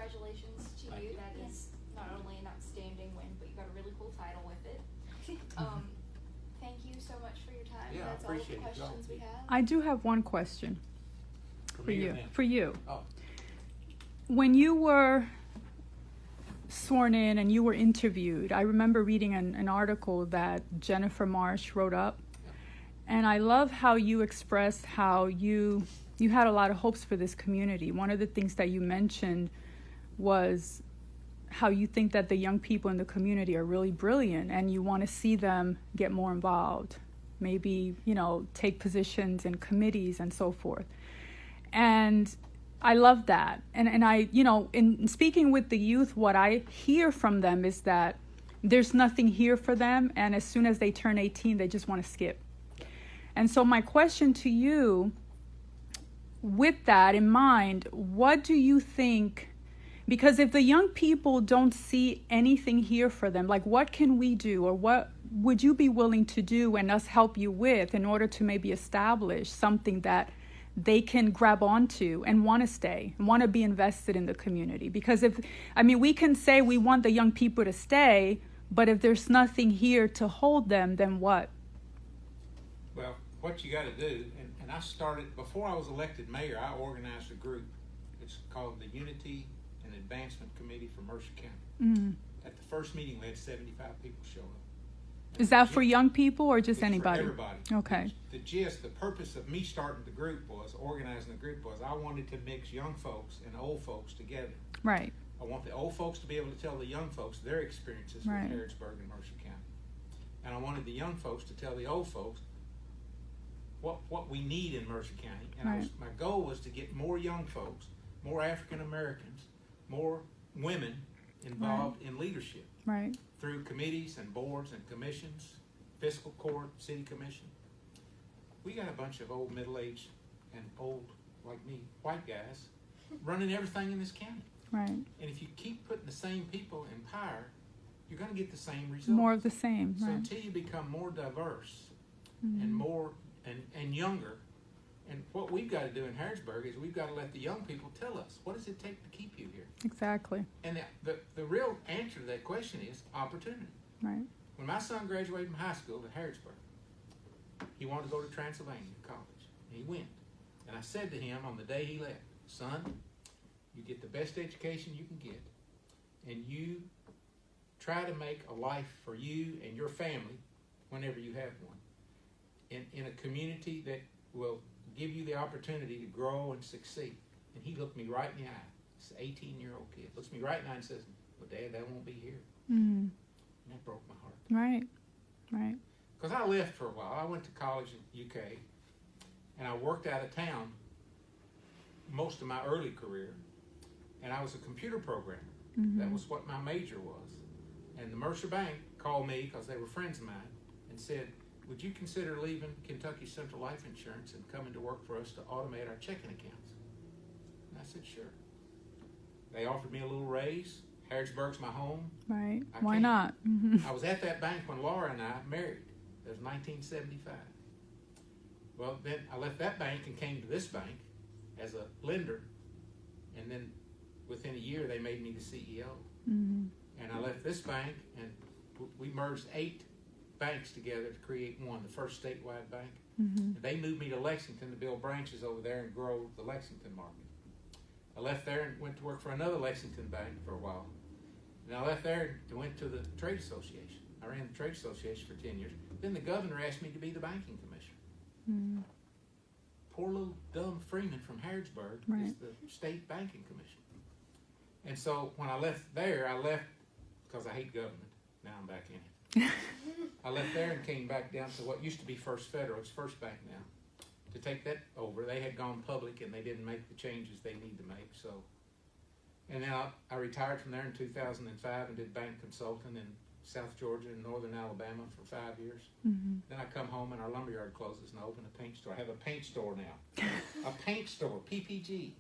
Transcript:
congratulations to you. That is not only an outstanding win, but you got a really cool title with it. Thank you so much for your time. Yeah, That's all of the questions we have. I do have one question for you. For you. Oh. When you were sworn in and you were interviewed, I remember reading an article that Jennifer Marsh wrote up, and I love how you expressed how you had a lot of hopes for this community. One of the things that you mentioned was how you think that the young people in the community are really brilliant and you want to see them get more involved, maybe, take positions in committees and so forth. And I love that. And I, in speaking with the youth, what I hear from them is that there's nothing here for them, and as soon as they turn 18, they just want to skip. And so my question to you, with that in mind, what do you think, because if the young people don't see anything here for them, like what can we do, or what would you be willing to do and us help you with in order to maybe establish something that they can grab onto and want to stay, want to be invested in the community? Because we can say we want the young people to stay, but if there's nothing here to hold them, then what? Well, what you got to do, and I started, before I was elected mayor, I organized a group. It's called the Unity and Advancement Committee for Mercer County. Mm. At the first meeting, we had 75 people show up. Is that for young people or just anybody? For everybody. Okay. The purpose of me starting the group was, organizing the group was, I wanted to mix young folks and old folks together. Right. I want the old folks to be able to tell the young folks their experiences with Harrodsburg and Mercer County. And I wanted the young folks to tell the old folks what we need in Mercer County. And my goal was to get more young folks, more African Americans, more women involved in leadership. Right. Through committees and boards and commissions, fiscal court, city commission. We got a bunch of old middle-aged and old, like me, white guys running everything in this county. Right. And if you keep putting the same people in power, you're going to get the same results. More of the same. So right. until you become more diverse Mm-hmm. and more and younger, and what we've got to do in Harrodsburg is we've got to let the young people tell us, what does it take to keep you here? Exactly. And the real answer to that question is opportunity. Right. When my son graduated from high school at Harrodsburg, he wanted to go to Transylvania College. And he went. And I said to him on the day he left, son, you get the best education you can get, and you try to make a life for you and your family whenever you have one, in a community that will give you the opportunity to grow and succeed. And he looked me right in the eye. This 18-year-old kid looks me right in the eye and says, well, Dad, that won't be here. Mm-hmm. And that broke my heart. Right. Right. Because I left for a while. I went to college in the UK, and I worked out of town most of my early career, and I was a computer programmer. Mm-hmm. That was what my major was. And the Mercer Bank called me, because they were friends of mine, and said, would you consider leaving Kentucky Central Life Insurance and coming to work for us to automate our checking accounts? And I said, sure. They offered me a little raise. Harrodsburg's my home. Right. Why not? Mm-hmm. I was at that bank when Laura and I married. It was 1975. Well, then I left that bank and came to this bank as a lender. And then within a year, they made me the CEO. Mm-hmm. And I left this bank, and we merged 8 banks together to create one, the first statewide bank. Mm-hmm. And they moved me to Lexington to build branches over there and grow the Lexington market. I left there and went to work for another Lexington bank for a while. And I left there and went to the trade association. I ran the trade association for 10 years. Then the governor asked me to be the banking commissioner. Mm-hmm. Poor little dumb Freeman from Harrodsburg is the state banking commissioner. And so when I left there, I left because I hate government. Now I'm back in it. I left there and came back down to what used to be First Federal. It's First Bank now. To take that over, they had gone public and they didn't make the changes they need to make. So, and then I retired from there in 2005 and did bank consulting in South Georgia and Northern Alabama for 5 years. Mm-hmm. Then I come home and our lumberyard closes and I open a paint store. I have a paint store now. A paint store, PPG.